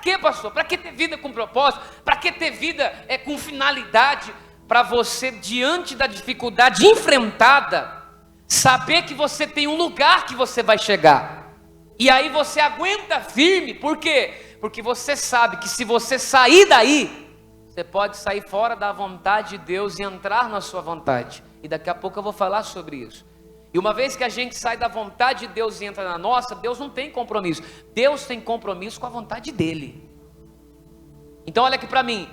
que, pastor? Para que ter vida com propósito? Para que ter vida com finalidade? Para você, diante da dificuldade enfrentada, saber que você tem um lugar que você vai chegar. E aí você aguenta firme. Por quê? Porque você sabe que se você sair daí, você pode sair fora da vontade de Deus e entrar na sua vontade. E daqui a pouco eu vou falar sobre isso. E uma vez que a gente sai da vontade de Deus e entra na nossa, Deus não tem compromisso. Deus tem compromisso com a vontade dele. Então olha aqui para mim.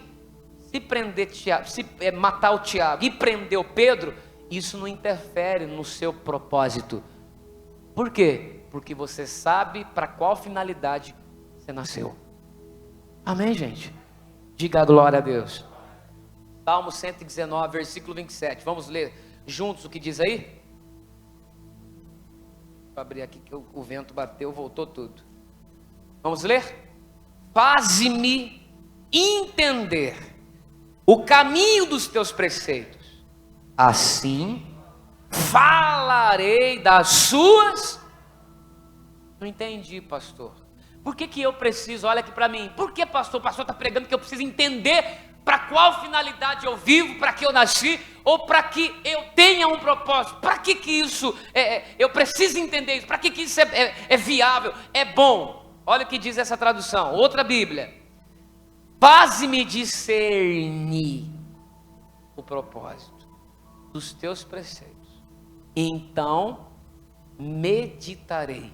Se prender Tiago, se matar o Tiago e prender o Pedro, isso não interfere no seu propósito. Por quê? Porque você sabe para qual finalidade você nasceu. Amém, gente? Diga a glória a Deus. Salmo 119, versículo 27. Vamos ler juntos o que diz aí? Vou abrir aqui que o vento bateu, voltou tudo. Vamos ler? Faze-me entender o caminho dos teus preceitos. Assim falarei das suas. Não entendi, pastor. Por que eu preciso? Olha aqui para mim. Por que, pastor? O pastor está pregando que eu preciso entender para qual finalidade eu vivo, para que eu nasci, ou para que eu tenha um propósito. Para que isso, eu preciso entender isso. Para que isso é viável, é bom. Olha o que diz essa tradução, outra Bíblia. Faze-me discernir o propósito dos teus preceitos. Então meditarei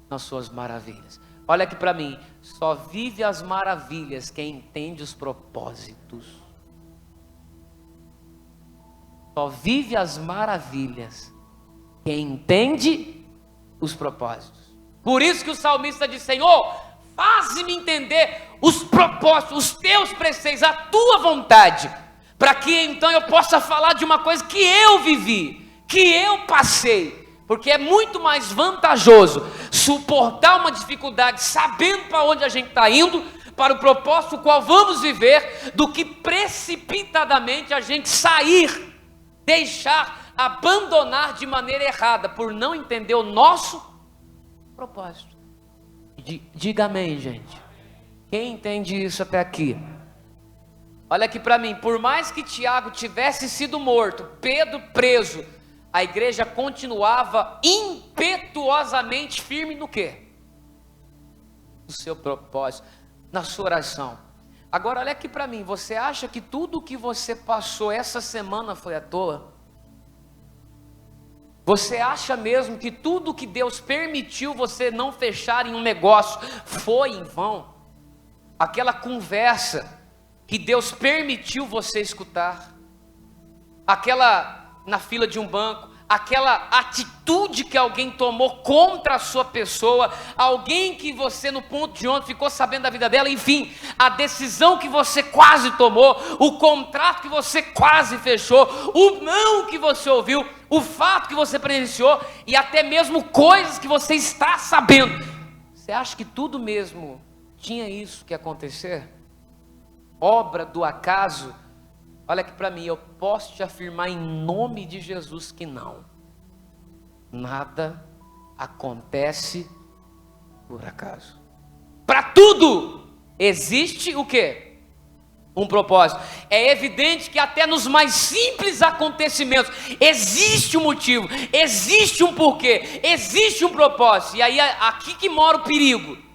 nas suas maravilhas. Olha aqui para mim, só vive as maravilhas quem entende os propósitos. Só vive as maravilhas quem entende os propósitos. Por isso que o salmista diz: Senhor, faz-me entender os propósitos, os teus preceitos, a tua vontade, para que então eu possa falar de uma coisa que eu vivi, que eu passei. Porque é muito mais vantajoso suportar uma dificuldade sabendo para onde a gente está indo, para o propósito qual vamos viver, do que precipitadamente a gente sair, deixar, abandonar de maneira errada, por não entender o nosso propósito. Diga amém, gente. Quem entende isso até aqui? Olha aqui para mim, por mais que Tiago tivesse sido morto, Pedro preso, a igreja continuava impetuosamente firme no quê? No seu propósito, na sua oração. Agora olha aqui para mim, você acha que tudo que você passou essa semana foi à toa? Você acha mesmo que tudo que Deus permitiu você não fechar em um negócio foi em vão? Aquela conversa que Deus permitiu você escutar, aquela na fila de um banco, aquela atitude que alguém tomou contra a sua pessoa, alguém que você no ponto de ônibus ficou sabendo da vida dela, enfim, a decisão que você quase tomou, o contrato que você quase fechou, o não que você ouviu, o fato que você presenciou e até mesmo coisas que você está sabendo. Você acha que tudo mesmo tinha isso que acontecer? Obra do acaso? Olha aqui para mim, eu posso te afirmar em nome de Jesus que não. Nada acontece por acaso. Para tudo existe o quê? Um propósito. É evidente que até nos mais simples acontecimentos existe um motivo, existe um porquê, existe um propósito. E aí aqui que mora o perigo.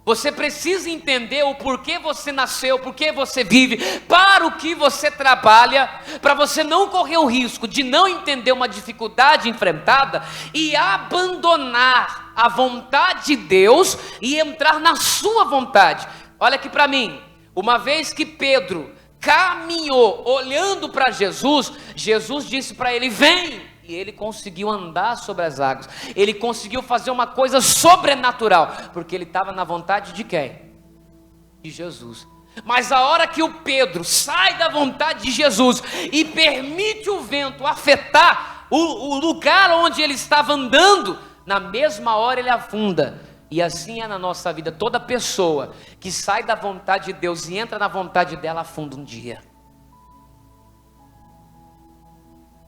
Você precisa entender o porquê você nasceu, porquê você vive, para o que você trabalha, para você não correr o risco de não entender uma dificuldade enfrentada e abandonar a vontade de Deus e entrar na sua vontade. Olha aqui para mim, uma vez que Pedro caminhou olhando para Jesus, Jesus disse para ele: vem. E ele conseguiu andar sobre as águas, ele conseguiu fazer uma coisa sobrenatural, porque ele estava na vontade de quem? De Jesus. Mas a hora que o Pedro sai da vontade de Jesus e permite o vento afetar o lugar onde ele estava andando, na mesma hora ele afunda. E assim é na nossa vida, toda pessoa que sai da vontade de Deus e entra na vontade dela, afunda um dia.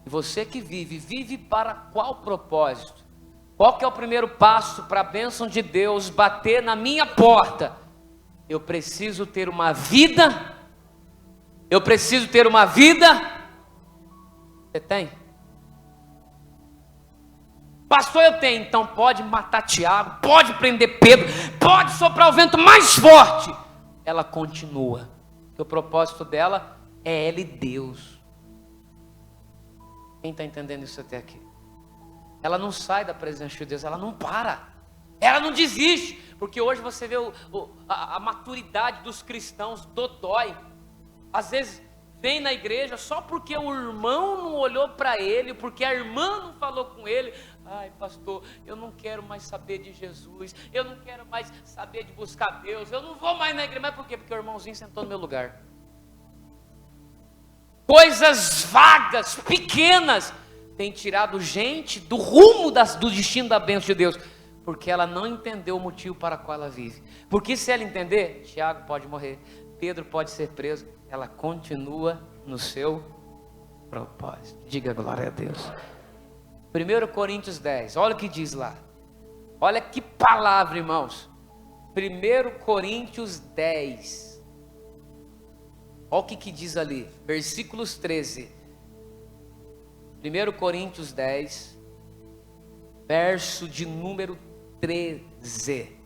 E você que vive para qual propósito? Qual que é o primeiro passo para a bênção de Deus bater na minha porta? Eu preciso ter uma vida. Eu preciso ter uma vida. Você tem? Pastor, eu tenho. Então pode matar Tiago, pode prender Pedro, pode soprar o vento mais forte. Ela continua. Porque o propósito dela é ela e Deus. Quem está entendendo isso até aqui? Ela não sai da presença de Deus, ela não para. Ela não desiste. Porque hoje você vê a maturidade dos cristãos dodói. Às vezes vem na igreja só porque o irmão não olhou para ele, porque a irmã não falou com ele. Ai, pastor, eu não quero mais saber de Jesus, eu não quero mais saber de buscar Deus, eu não vou mais na igreja. Mas por quê? Porque o irmãozinho sentou no meu lugar. Coisas vagas, pequenas, têm tirado gente do rumo do destino da bênção de Deus, porque ela não entendeu o motivo para o qual ela vive. Porque se ela entender, Tiago pode morrer, Pedro pode ser preso, ela continua no seu propósito. Diga glória a Deus. 1 Coríntios 10, olha o que diz lá. Olha que palavra, irmãos. 1 Coríntios 10. Olha o que diz ali, versículos 13. 1 Coríntios 10, verso de número 13.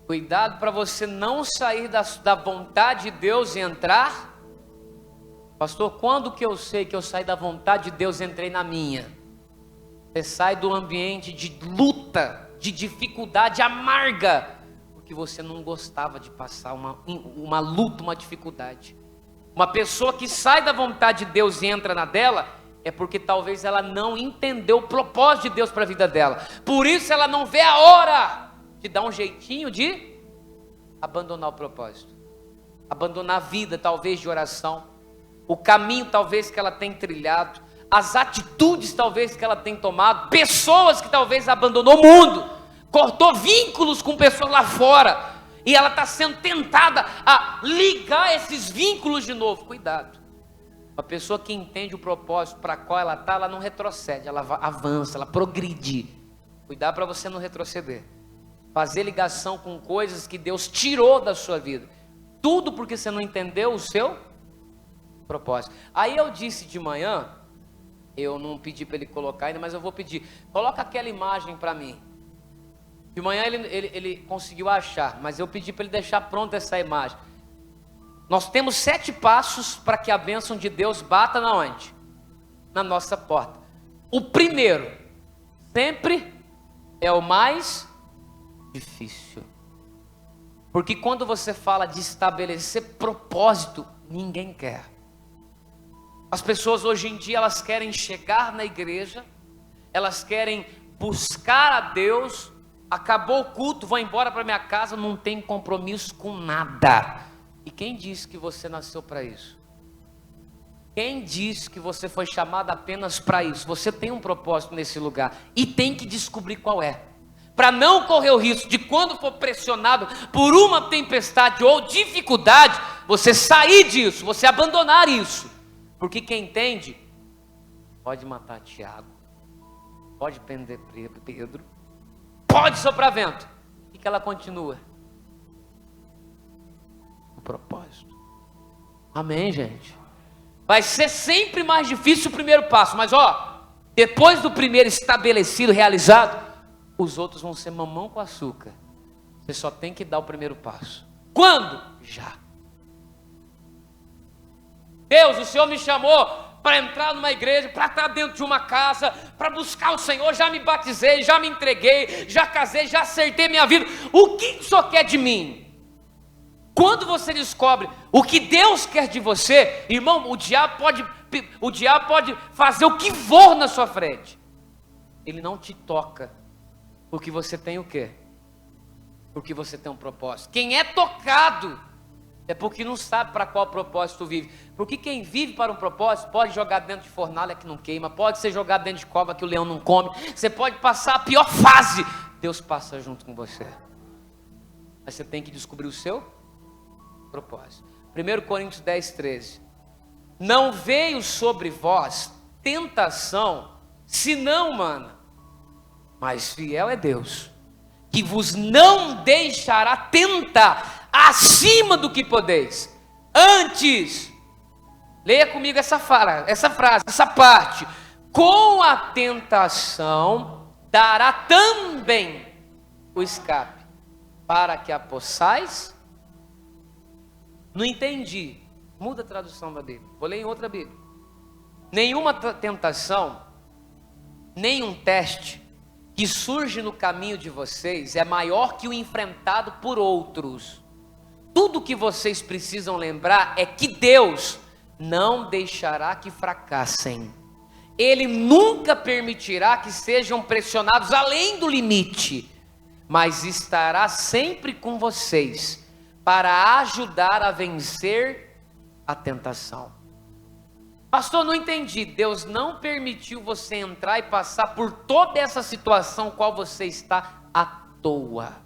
Cuidado para você não sair da vontade de Deus e entrar. Pastor, quando que eu sei que eu saí da vontade de Deus e entrei na minha? Você sai do ambiente de luta, de dificuldade amarga, porque você não gostava de passar uma luta, uma dificuldade. Uma pessoa que sai da vontade de Deus e entra na dela, é porque talvez ela não entendeu o propósito de Deus para a vida dela. Por isso ela não vê a hora de dar um jeitinho de abandonar o propósito, abandonar a vida talvez de oração, o caminho talvez que ela tem trilhado, as atitudes talvez que ela tem tomado, pessoas que talvez abandonou o mundo, cortou vínculos com pessoas lá fora, e ela está sendo tentada a ligar esses vínculos de novo. Cuidado. Uma pessoa que entende o propósito para qual ela está, ela não retrocede, ela avança, ela progride. Cuidado para você não retroceder. Fazer ligação com coisas que Deus tirou da sua vida. Tudo porque você não entendeu o seu propósito. Aí eu disse de manhã, eu não pedi para ele colocar ainda, mas eu vou pedir. Coloca aquela imagem para mim. De manhã ele conseguiu achar, mas eu pedi para ele deixar pronta essa imagem. Nós temos 7 passos para que a bênção de Deus bata na onde? Na nossa porta. O primeiro, sempre é o mais difícil. Porque quando você fala de estabelecer propósito, ninguém quer. As pessoas hoje em dia, elas querem chegar na igreja, elas querem buscar a Deus, acabou o culto, vou embora para minha casa, não tem compromisso com nada. E quem disse que você nasceu para isso? Quem disse que você foi chamado apenas para isso? Você tem um propósito nesse lugar e tem que descobrir qual é. Para não correr o risco de quando for pressionado por uma tempestade ou dificuldade, você sair disso, você abandonar isso. Porque quem entende, pode matar Tiago, pode prender Pedro, pode soprar vento. E que ela continua. O propósito. Amém, gente? Vai ser sempre mais difícil o primeiro passo, mas depois do primeiro estabelecido, realizado, os outros vão ser mamão com açúcar. Você só tem que dar o primeiro passo. Quando? Já. Deus, o Senhor me chamou para entrar numa igreja, para estar dentro de uma casa, para buscar o Senhor. Já me batizei, já me entreguei, já casei, já acertei minha vida. O que o Senhor quer de mim? Quando você descobre o que Deus quer de você, irmão, o diabo pode fazer o que for na sua frente. Ele não te toca. Porque você tem o quê? Porque você tem um propósito. Quem é tocado é porque não sabe para qual propósito vive. Porque quem vive para um propósito pode jogar dentro de fornalha que não queima, pode ser jogado dentro de cova que o leão não come. Você pode passar a pior fase, Deus passa junto com você. Mas você tem que descobrir o seu propósito. 1 Coríntios 10, 13. Não veio sobre vós tentação Se não, mano, mas fiel é Deus, que vos não deixará tentar acima do que podeis. Antes, leia comigo essa frase, essa parte. Com a tentação dará também o escape, para que a possais. Não entendi. Muda a tradução da Bíblia. Vou ler em outra Bíblia. Nenhuma tentação, nenhum teste que surge no caminho de vocês é maior que o enfrentado por outros. Tudo que vocês precisam lembrar é que Deus não deixará que fracassem. Ele nunca permitirá que sejam pressionados além do limite, mas estará sempre com vocês para ajudar a vencer a tentação. Pastor, não entendi. Deus não permitiu você entrar e passar por toda essa situação qual você está à toa.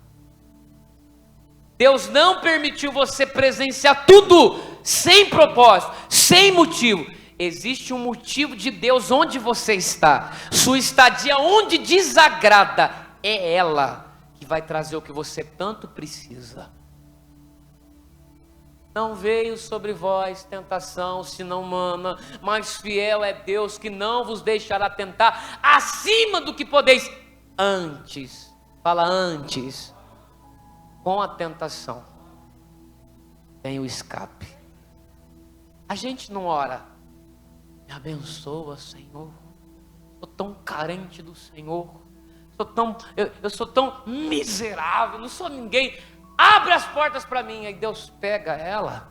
Deus não permitiu você presenciar tudo sem propósito, sem motivo. Existe um motivo de Deus onde você está. Sua estadia onde desagrada, é ela que vai trazer o que você tanto precisa. Não veio sobre vós tentação, senão humana, mas fiel é Deus que não vos deixará tentar acima do que podeis. Antes, fala antes, com a tentação, tem o escape. A gente não ora, me abençoa, Senhor, sou tão carente do Senhor, eu sou tão miserável, não sou ninguém. Abre as portas para mim. Aí Deus pega ela.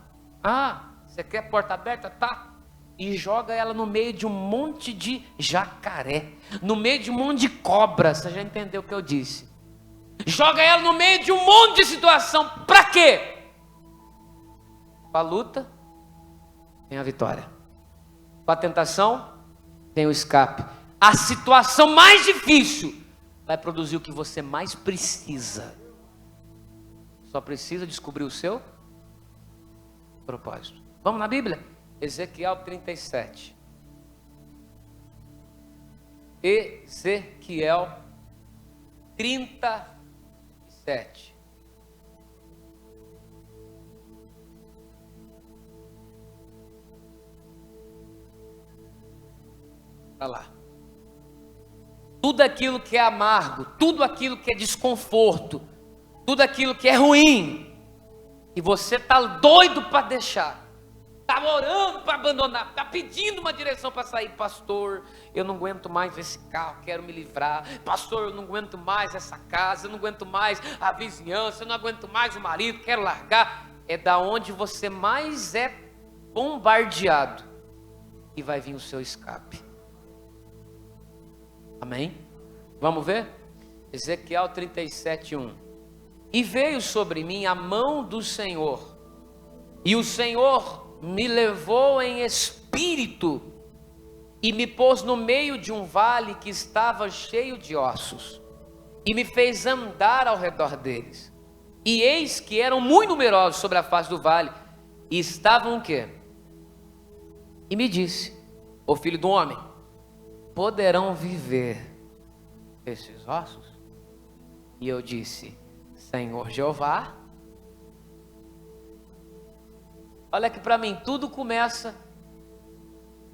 Você quer porta aberta? Tá. E joga ela no meio de um monte de jacaré, no meio de um monte de cobra. Você já entendeu o que eu disse? Joga ela no meio de um monte de situação. Para quê? Com a luta tem a vitória, com a tentação tem o escape. A situação mais difícil vai produzir o que você mais precisa. Só precisa descobrir o seu propósito. Vamos na Bíblia? Ezequiel 37. Ezequiel 37. Olha lá. Tudo aquilo que é amargo, tudo aquilo que é desconforto, tudo aquilo que é ruim, e você está doido para deixar, está orando para abandonar, está pedindo uma direção para sair. Pastor, eu não aguento mais esse carro, quero me livrar. Pastor, eu não aguento mais essa casa, eu não aguento mais a vizinhança, eu não aguento mais o marido, quero largar. É da onde você mais é bombardeado e vai vir o seu escape. Amém? Vamos ver? Ezequiel 37:1. E veio sobre mim a mão do Senhor, e o Senhor me levou em espírito, e me pôs no meio de um vale que estava cheio de ossos, e me fez andar ao redor deles. E eis que eram muito numerosos sobre a face do vale, e estavam o quê? E me disse: ó filho do homem, poderão viver esses ossos? E eu disse: Senhor Jeová. Olha aqui para mim, tudo começa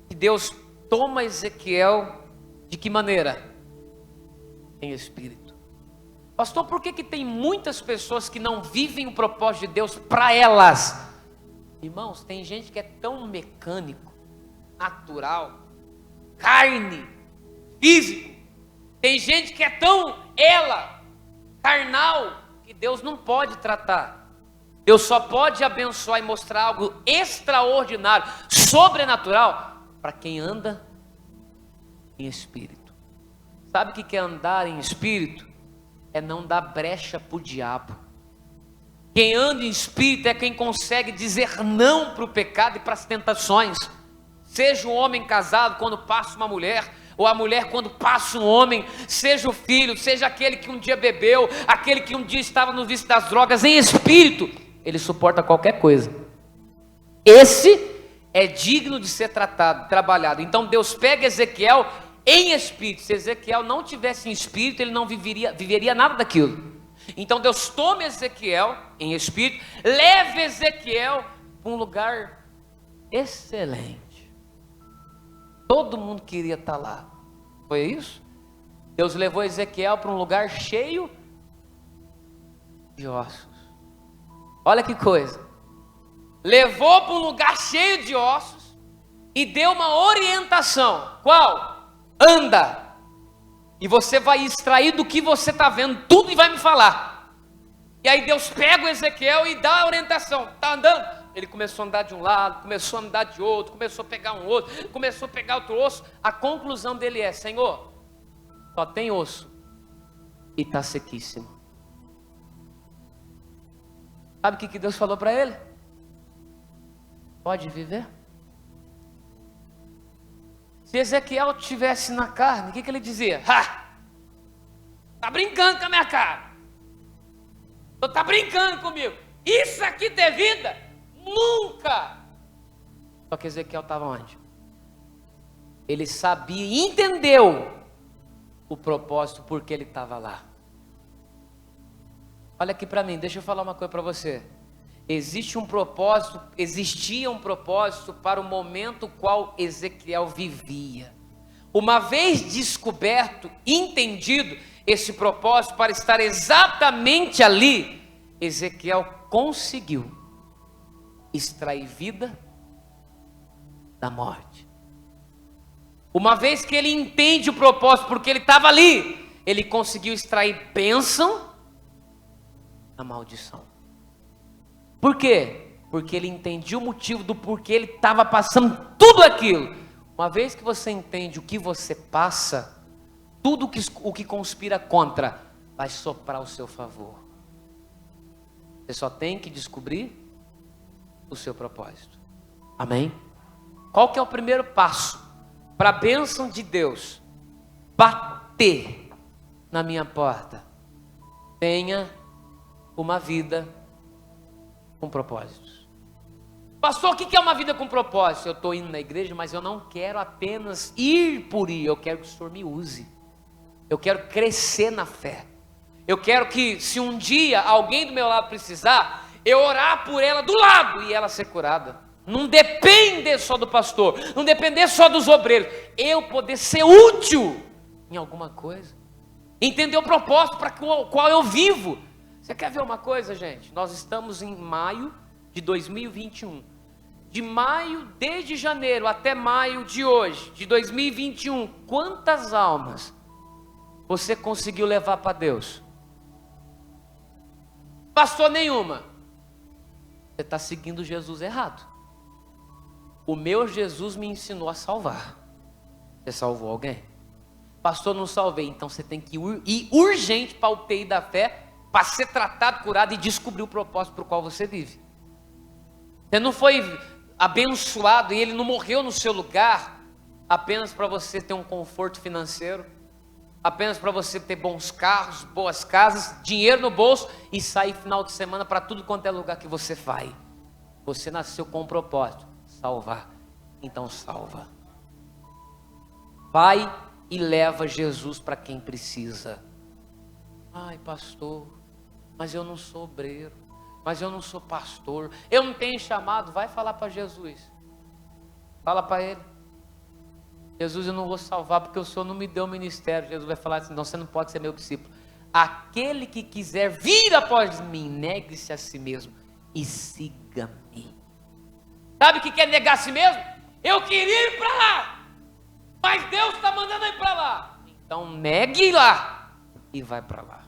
que Deus toma Ezequiel de que maneira? Em espírito. Pastor, por que tem muitas pessoas que não vivem o propósito de Deus para elas? Irmãos, tem gente que é tão mecânico, natural, carne, físico. Tem gente que é tão carnal, que Deus não pode tratar. Deus só pode abençoar e mostrar algo extraordinário, sobrenatural, para quem anda em espírito. Sabe o que é andar em espírito? É não dar brecha para o diabo. Quem anda em espírito é quem consegue dizer não para o pecado e para as tentações. Seja o homem casado quando passa uma mulher, ou a mulher quando passa um homem, seja o filho, seja aquele que um dia bebeu, aquele que um dia estava no vício das drogas. Em espírito, ele suporta qualquer coisa. Esse é digno de ser tratado, trabalhado. Então Deus pega Ezequiel em espírito. Se Ezequiel não tivesse em espírito, ele não viveria nada daquilo. Então Deus toma Ezequiel em espírito, leva Ezequiel para um lugar excelente. Todo mundo queria estar lá. Foi isso? Deus levou Ezequiel para um lugar cheio de ossos. Olha que coisa. Levou para um lugar cheio de ossos e deu uma orientação. Qual? Anda. E você vai extrair do que você está vendo tudo e vai me falar. E aí Deus pega o Ezequiel e dá a orientação. Está andando? Ele começou a andar de um lado, começou a andar de outro, começou a pegar um outro, começou a pegar outro osso. A conclusão dele é: Senhor, só tem osso e está sequíssimo. Sabe o que Deus falou para ele? Pode viver? Se Ezequiel estivesse na carne, o que ele dizia? Tá brincando com a minha cara. Tá brincando comigo. Isso aqui ter vida? Nunca. Só que Ezequiel estava onde? Ele sabia e entendeu o propósito por que ele estava lá. Olha aqui para mim, deixa eu falar uma coisa para você. Existia um propósito para o momento qual Ezequiel vivia. Uma vez descoberto, entendido esse propósito para estar exatamente ali, Ezequiel conseguiu extrair vida da morte. Uma vez que ele entende o propósito porque ele estava ali, ele conseguiu extrair bênção da maldição. Por quê? Porque ele entendia o motivo do porquê ele estava passando tudo aquilo. Uma vez que você entende o que você passa, tudo o que conspira contra vai soprar ao seu favor. Você só tem que descobrir o seu propósito. Amém? Qual que é o primeiro passo para a bênção de Deus bater na minha porta? Tenha uma vida com propósitos. Pastor, o que é uma vida com propósito? Eu estou indo na igreja, mas eu não quero apenas ir por ir. Eu quero que o Senhor me use. Eu quero crescer na fé. Eu quero que, se um dia alguém do meu lado precisar, eu orar por ela do lado e ela ser curada. Não depender só do pastor, não depender só dos obreiros. Eu poder ser útil em alguma coisa. Entender o propósito para o qual eu vivo. Você quer ver uma coisa, gente? Nós estamos em maio de 2021. De maio, desde janeiro até maio de hoje, de 2021, quantas almas você conseguiu levar para Deus? Pastor, nenhuma. Você está seguindo Jesus errado. O meu Jesus me ensinou a salvar. Você salvou alguém? Pastor, não salvei. Então você tem que ir urgente para o UTI da fé, para ser tratado, curado e descobrir o propósito para o qual você vive. Você não foi abençoado e ele não morreu no seu lugar apenas para você ter um conforto financeiro, apenas para você ter bons carros, boas casas, dinheiro no bolso e sair final de semana para tudo quanto é lugar que você vai. Você nasceu com um propósito: salvar. Então salva. Vai e leva Jesus para quem precisa. Ai, pastor, mas eu não sou obreiro, mas eu não sou pastor, eu não tenho chamado. Vai falar para Jesus. Fala para ele: Jesus, eu não vou salvar porque o Senhor não me deu o ministério. Jesus vai falar assim: não, você não pode ser meu discípulo. Aquele que quiser vir após mim, negue-se a si mesmo e siga-me. Sabe o que é negar a si mesmo? Eu queria ir para lá, mas Deus está mandando ir para lá. Então negue lá e vai para lá.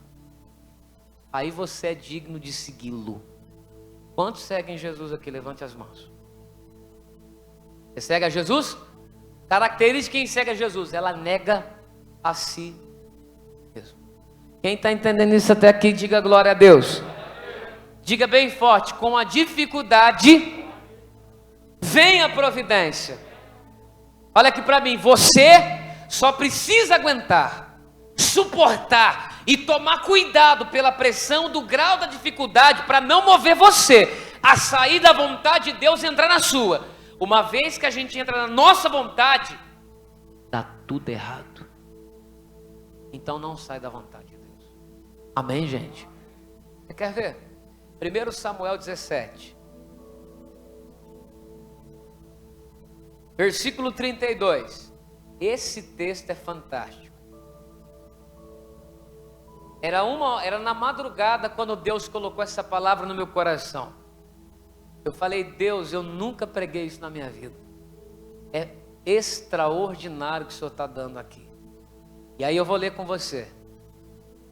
Aí você é digno de segui-lo. Quantos seguem Jesus aqui? Levante as mãos. Você segue a Jesus? Característica de quem segue a Jesus: ela nega a si mesmo. Quem está entendendo isso até aqui, diga glória a Deus. Diga bem forte: com a dificuldade vem a providência. Olha aqui para mim, você só precisa aguentar, suportar e tomar cuidado pela pressão do grau da dificuldade para não mover você a sair da vontade de Deus e entrar na sua. Uma vez que a gente entra na nossa vontade, dá tudo errado. então não sai da vontade de Deus. Amém, gente? Você quer ver? 1 Samuel 17, versículo 32. Esse texto é fantástico. Era na madrugada quando Deus colocou essa palavra no meu coração. Eu falei: Deus, eu nunca preguei isso na minha vida. É extraordinário o que o Senhor está dando aqui. E aí eu vou ler com você.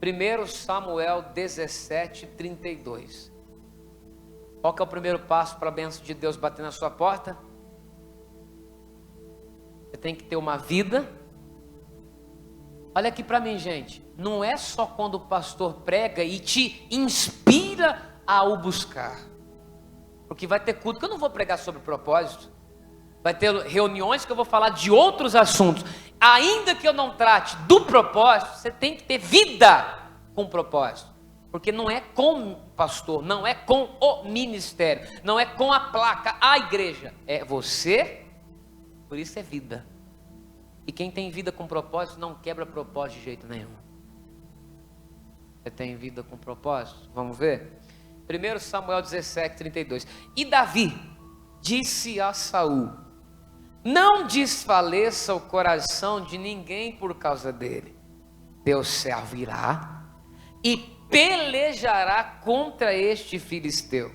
1 Samuel 17, 32. Qual que é o primeiro passo para a bênção de Deus bater na sua porta? Você tem que ter uma vida. Olha aqui para mim, gente. Não é só quando o pastor prega e te inspira a o buscar. Porque vai ter culto que eu não vou pregar sobre propósito. Vai ter reuniões que eu vou falar de outros assuntos. Ainda que eu não trate do propósito, você tem que ter vida com propósito. Porque não é com o pastor, não é com o ministério, não é com a placa, a igreja. É você, por isso é vida. E quem tem vida com propósito não quebra propósito de jeito nenhum. Você tem vida com propósito? Vamos ver? 1 Samuel 17, 32. E Davi disse a Saul: não desfaleça o coração de ninguém por causa dele. Teu servo irá e pelejará contra este filisteu.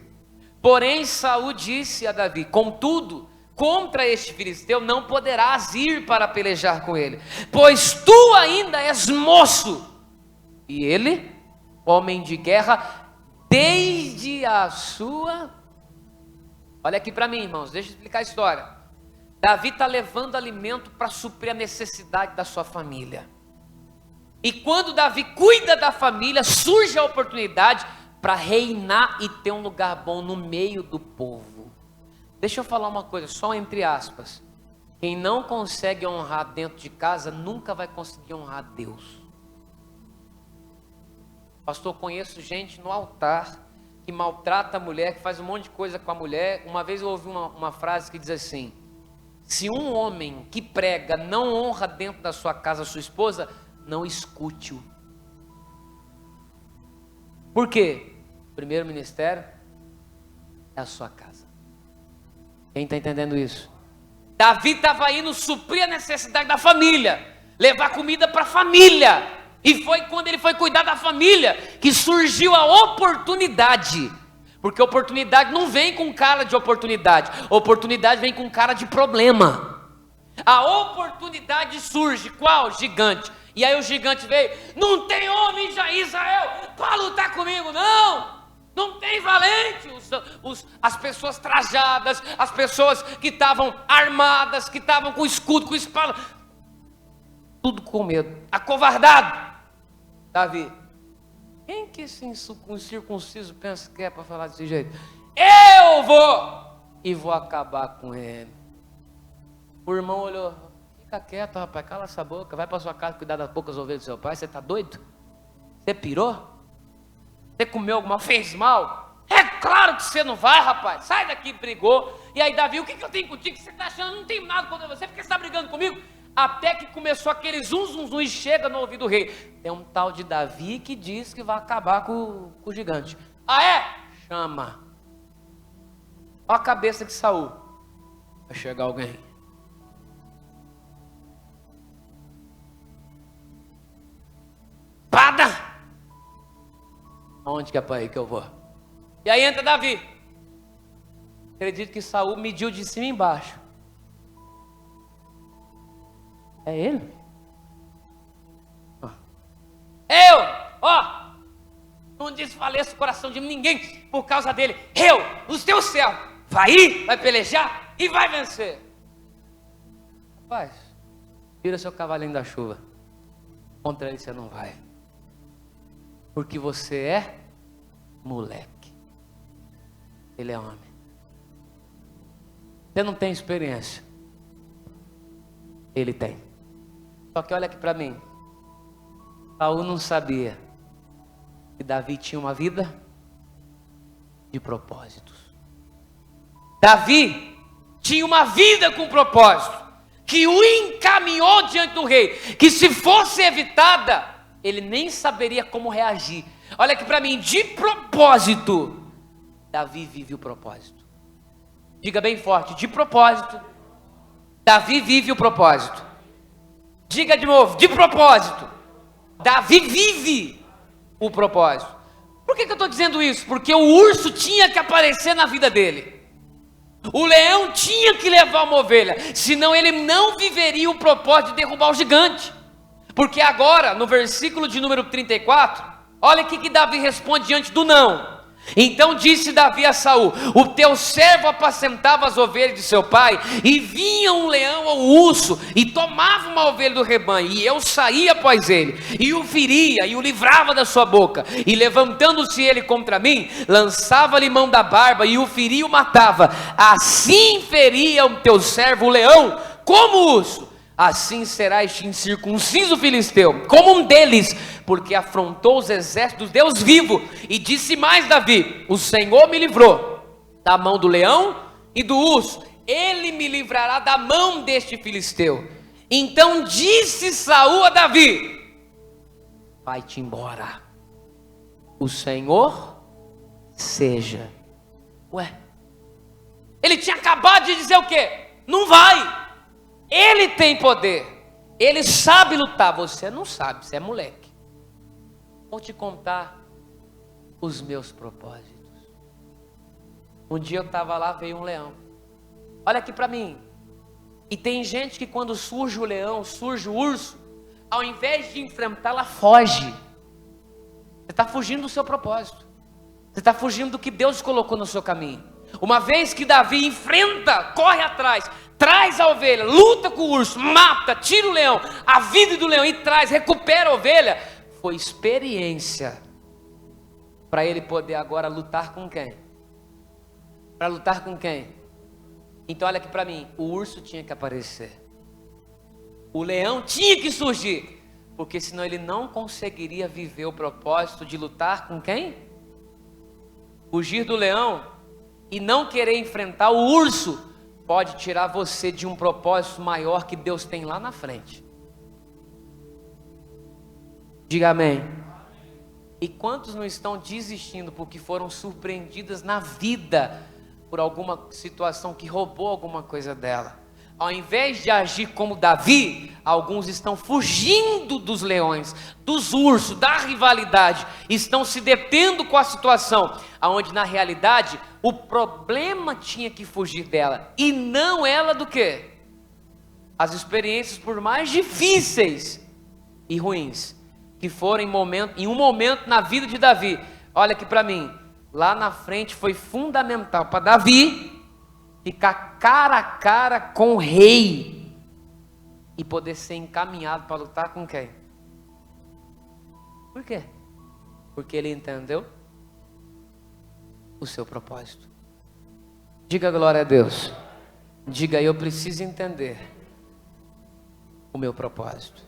Porém Saul disse a Davi: contudo, contra este filisteu não poderás ir para pelejar com ele, pois tu ainda és moço, e ele, homem de guerra, desde a sua... Olha aqui para mim, irmãos, deixa eu explicar a história. Davi está levando alimento para suprir a necessidade da sua família. E quando Davi cuida da família, surge a oportunidade para reinar e ter um lugar bom no meio do povo. Deixa eu falar uma coisa, só entre aspas. Quem não consegue honrar dentro de casa, nunca vai conseguir honrar Deus. Pastor, conheço gente no altar que maltrata a mulher, que faz um monte de coisa com a mulher. Uma vez eu ouvi uma frase que diz assim: se um homem que prega não honra dentro da sua casa a sua esposa, não escute-o. Por quê? O primeiro ministério é a sua casa. Quem está entendendo isso? Davi estava indo suprir a necessidade da família, levar comida para a família. E foi quando ele foi cuidar da família que surgiu a oportunidade. Porque oportunidade não vem com cara de oportunidade. Oportunidade vem com cara de problema. A oportunidade surge. Qual? Gigante. E aí o gigante veio: não tem homem em Israel para lutar comigo, não. Não tem valente. As pessoas trajadas, as pessoas que estavam armadas, que estavam com escudo, com espada, tudo com medo, acovardado. Davi: quem que esse incircunciso pensa que é para falar desse jeito? Eu vou e vou acabar com ele. O irmão olhou: fica quieto, rapaz, cala essa boca, vai para sua casa cuidar das poucas ovelhas do seu pai. Você está doido? Você pirou? Você comeu alguma, fez mal? É claro que você não vai, rapaz. Sai daqui, brigou. E aí Davi: o que eu tenho contigo? Você está achando? Não tem nada contra você, porque você está brigando comigo? Até que começou aquele zum e chega no ouvido do rei: tem um tal de Davi que diz que vai acabar com o gigante. Ah é? Chama. Olha a cabeça de Saul. Vai chegar alguém. Espada! Aonde que é para aí que eu vou? E aí entra Davi. Acredito que Saul mediu de cima e embaixo. É ele? Não desfaleça o coração de ninguém por causa dele. O teu servo, vai ir, vai pelejar e vai vencer. Rapaz, tira seu cavalinho da chuva. Contra ele você não vai. Porque você é moleque. Ele é homem. Você não tem experiência. Ele tem. Só que olha aqui para mim. Saul não sabia que Davi tinha uma vida de propósitos. Davi tinha uma vida com propósito, que o encaminhou diante do rei, que se fosse evitada, ele nem saberia como reagir. Olha aqui para mim, de propósito, Davi vive o propósito. Diga bem forte, de propósito, Davi vive o propósito. Diga de novo, de propósito, Davi vive o propósito. Por que eu estou dizendo isso? Porque o urso tinha que aparecer na vida dele. O leão tinha que levar uma ovelha, senão ele não viveria o propósito de derrubar o gigante. Porque agora, no versículo de número 34, olha o que Davi responde diante do não. Então disse Davi a Saul: o teu servo apacentava as ovelhas de seu pai, e vinha um leão ou um urso, e tomava uma ovelha do rebanho, e eu saía após ele, e o feria, e o livrava da sua boca, e levantando-se ele contra mim, lançava-lhe mão da barba, e o feria e o matava. Assim feria o teu servo o leão, como o urso. Assim será este incircunciso filisteu, como um deles, porque afrontou os exércitos do Deus vivo. E disse mais Davi: o Senhor me livrou da mão do leão e do urso, ele me livrará da mão deste filisteu. Então disse Saul a Davi: vai-te embora, o Senhor seja. Ué, ele tinha acabado de dizer o quê? Não vai. Ele tem poder, ele sabe lutar, você não sabe, você é moleque. Vou te contar os meus propósitos. Um dia eu estava lá, veio um leão. Olha aqui para mim. E tem gente que quando surge o leão, surge o urso, ao invés de enfrentar, ela foge. Você está fugindo do seu propósito. Você está fugindo do que Deus colocou no seu caminho. Uma vez que Davi enfrenta, corre atrás, traz a ovelha, luta com o urso, mata, tira o leão, a vida do leão e traz, recupera a ovelha. Foi experiência para ele poder agora lutar com quem? Para lutar com quem? Então olha aqui para mim, o urso tinha que aparecer, o leão tinha que surgir, porque senão ele não conseguiria viver o propósito de lutar com quem? Fugir do leão e não querer enfrentar o urso pode tirar você de um propósito maior que Deus tem lá na frente. Diga amém. E quantos não estão desistindo porque foram surpreendidas na vida por alguma situação que roubou alguma coisa dela? Ao invés de agir como Davi, alguns estão fugindo dos leões, dos ursos, da rivalidade, estão se detendo com a situação, aonde na realidade o problema tinha que fugir dela, e não ela do quê? As experiências, por mais difíceis e ruins que foram em um momento na vida de Davi, olha aqui para mim, lá na frente foi fundamental para Davi ficar cara a cara com o rei e poder ser encaminhado para lutar com quem? Por quê? Porque ele entendeu o seu propósito. Diga glória a Deus. Diga: eu preciso entender o meu propósito.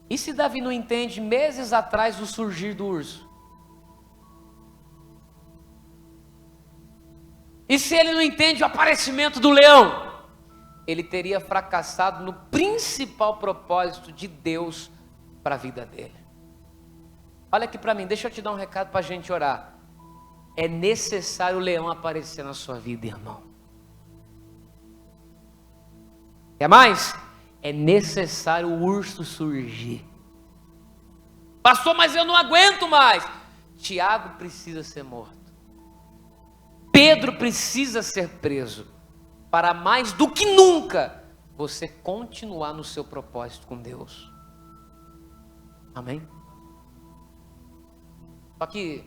E se Davi não entende meses atrás o surgir do urso? E se ele não entende o aparecimento do leão? Ele teria fracassado no principal propósito de Deus para a vida dele. Olha aqui para mim, deixa eu te dar um recado para a gente orar. É necessário o leão aparecer na sua vida, irmão. Quer mais? É necessário o urso surgir. Pastor, mas eu não aguento mais. Tiago precisa ser morto. Pedro precisa ser preso, para mais do que nunca, você continuar no seu propósito com Deus. Amém? Só que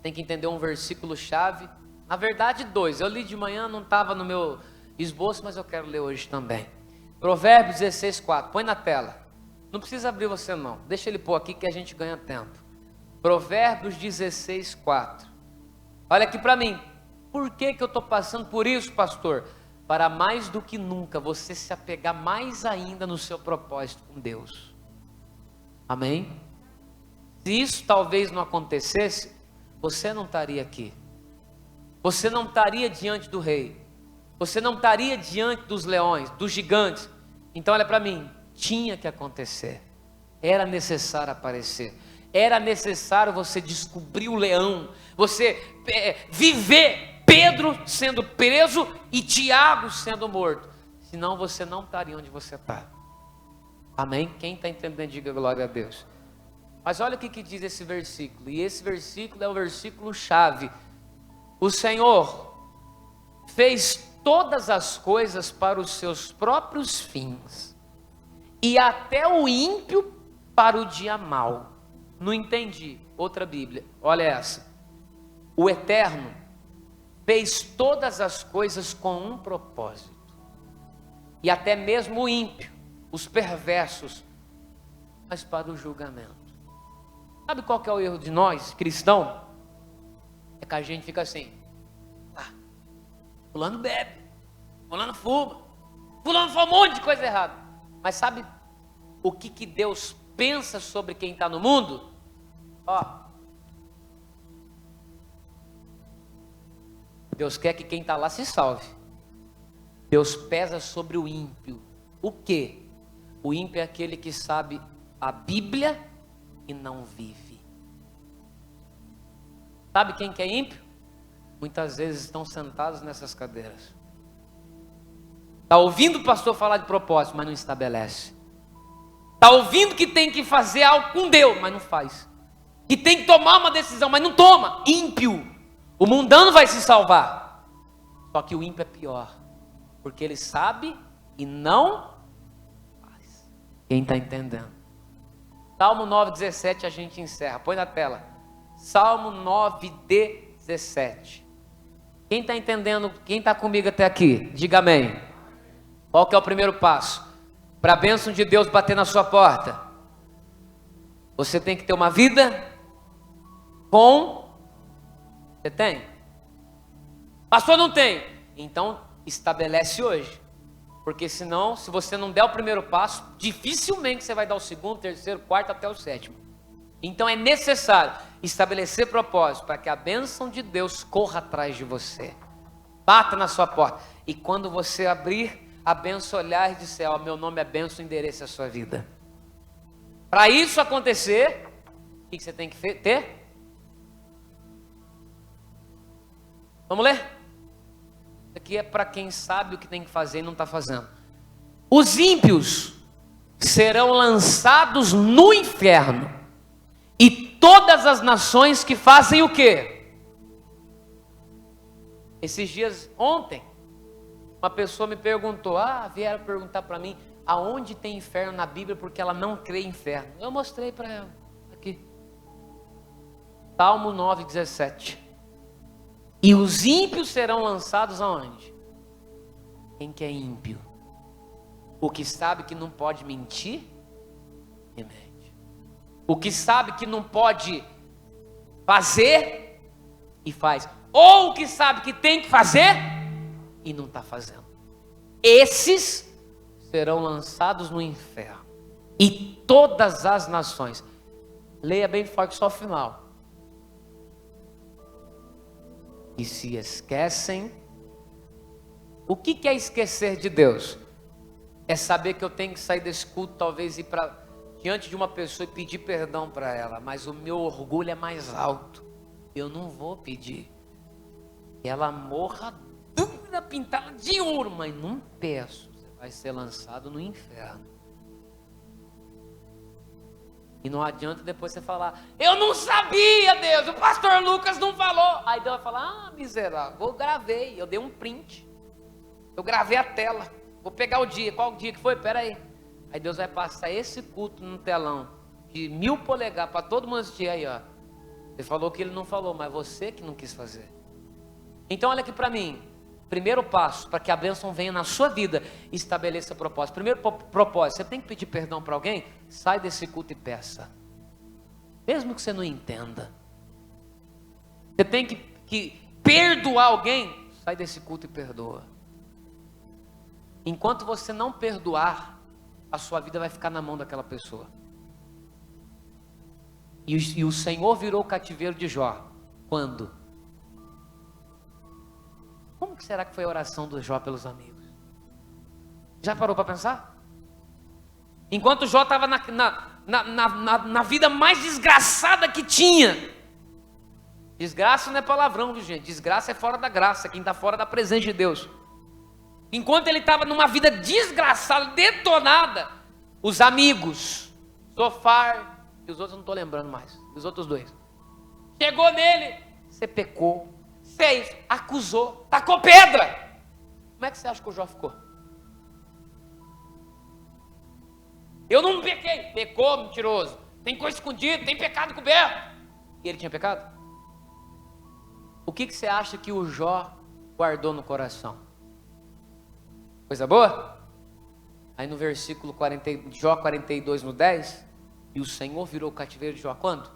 tem que entender um versículo chave, na verdade 2, eu li de manhã, não estava no meu esboço, mas eu quero ler hoje também. Provérbios 16:4, põe na tela, não precisa abrir você não, deixa ele pôr aqui que a gente ganha tempo. Provérbios 16:4, olha aqui para mim. Por que eu estou passando por isso, pastor? Para mais do que nunca você se apegar mais ainda no seu propósito com Deus. Amém? Se isso talvez não acontecesse, você não estaria aqui. Você não estaria diante do rei. Você não estaria diante dos leões, dos gigantes. Então olha para mim, tinha que acontecer. era necessário aparecer. Era necessário você descobrir o leão, você viver Pedro sendo preso e Tiago sendo morto. Senão você não estaria onde você está. Amém? Quem está entendendo, diga glória a Deus. Mas olha o que diz esse versículo. E esse versículo é o versículo chave. O Senhor fez todas as coisas para os seus próprios fins, e até o ímpio para o dia mau. Não entendi. Outra Bíblia, olha essa. O Eterno fez todas as coisas com um propósito, e até mesmo o ímpio, os perversos, mas para o julgamento. Sabe qual que é o erro de nós, cristãos? É que a gente fica assim: fulano bebe, fulano fuma, fulano faz um monte de coisa errada. Mas sabe o que Deus pensa sobre quem está no mundo? Deus quer que quem está lá se salve. Deus pesa sobre o ímpio. O quê? O ímpio é aquele que sabe a Bíblia e não vive. Sabe quem que é ímpio? Muitas vezes estão sentados nessas cadeiras. Está ouvindo o pastor falar de propósito, mas não estabelece. Está ouvindo que tem que fazer algo com Deus, mas não faz. Que tem que tomar uma decisão, mas não toma. Ímpio. O mundano vai se salvar. Só que o ímpio é pior, porque ele sabe e não faz. Quem está entendendo? Salmo 9,17 a gente encerra. Põe na tela. Salmo 9,17. Quem está entendendo? Quem está comigo até aqui? Diga amém. Qual que é o primeiro passo? Para a bênção de Deus bater na sua porta, você tem que ter uma vida com... Você tem? Pastor, não tem. Então estabelece hoje. Porque senão, se você não der o primeiro passo, dificilmente você vai dar o segundo, terceiro, quarto, até o sétimo. Então é necessário estabelecer propósito para que a bênção de Deus corra atrás de você. Bata na sua porta. E quando você abrir, a bênção olhar e disser: ó, meu nome é bênção, endereça a sua vida. Para isso acontecer, o que você tem que ter? Vamos ler? Isso aqui é para quem sabe o que tem que fazer e não está fazendo. Os ímpios serão lançados no inferno, e todas as nações que fazem o quê? Esses dias, ontem, uma pessoa me perguntou, vieram perguntar para mim, aonde tem inferno na Bíblia, porque ela não crê em inferno. Eu mostrei para ela, aqui. Salmo 9,17. E os ímpios serão lançados aonde? Quem que é ímpio? O que sabe que não pode mentir, e mente. O que sabe que não pode fazer, e faz. Ou o que sabe que tem que fazer, e não está fazendo. Esses serão lançados no inferno. E todas as nações. Leia bem forte só o final. E se esquecem. O que é esquecer de Deus? É saber que eu tenho que sair desse culto, talvez ir para diante de uma pessoa e pedir perdão para ela, mas o meu orgulho é mais alto. Eu não vou pedir. Ela morra dura pintada de ouro, mas não peço. Você vai ser lançado no inferno. E não adianta depois você falar: eu não sabia, Deus, o pastor Lucas não falou. Aí Deus vai falar: miserável, eu gravei, eu dei um print. Eu gravei a tela. Vou pegar o dia. Qual dia que foi? Pera aí. Aí Deus vai passar esse culto no telão de 1000 polegadas para todo mundo assistir. Aí, ó. Você falou que ele não falou, mas você que não quis fazer. Então olha aqui para mim. Primeiro passo para que a bênção venha na sua vida, estabeleça propósito. Primeiro propósito, você tem que pedir perdão para alguém? Sai desse culto e peça. Mesmo que você não entenda. Você tem que perdoar alguém? Sai desse culto e perdoa. Enquanto você não perdoar, a sua vida vai ficar na mão daquela pessoa. E o Senhor virou o cativeiro de Jó. Quando? Como que será que foi a oração do Jó pelos amigos? Já parou para pensar? Enquanto Jó estava na vida mais desgraçada que tinha. Desgraça não é palavrão, viu, gente? Desgraça é fora da graça, quem está fora da presença de Deus. Enquanto ele estava numa vida desgraçada, detonada, os amigos, Zofar e os outros eu não estou lembrando mais, os outros dois, chegou nele, você pecou, fez, acusou, tacou pedra. Como é que você acha que o Jó ficou? Eu não pequei. Pecou, mentiroso. Tem coisa escondida, tem pecado coberto. E ele tinha pecado? O que você acha que o Jó guardou no coração? Coisa boa? Aí no versículo 40, Jó 42, no 10, e o Senhor virou o cativeiro de Jó quando?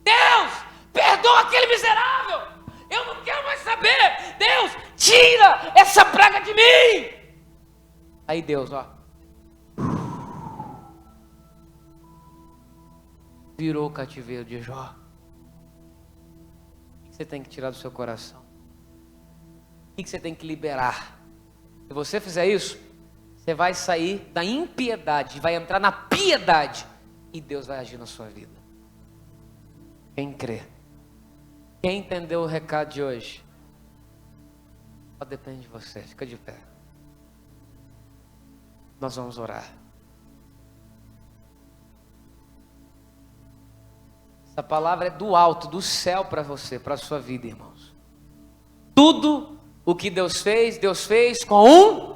Deus, perdoa aquele miserável. Eu não quero mais saber. Deus, tira essa praga de mim. Aí Deus, virou o cativeiro de Jó. O que você tem que tirar do seu coração? O que você tem que liberar? Se você fizer isso, você vai sair da impiedade, vai entrar na piedade, e Deus vai agir na sua vida. Quem crê? Quem entendeu o recado de hoje? Só depende de você. Fica de pé. Nós vamos orar. Essa palavra é do alto, do céu para você, para a sua vida, irmãos. Tudo o que Deus fez com um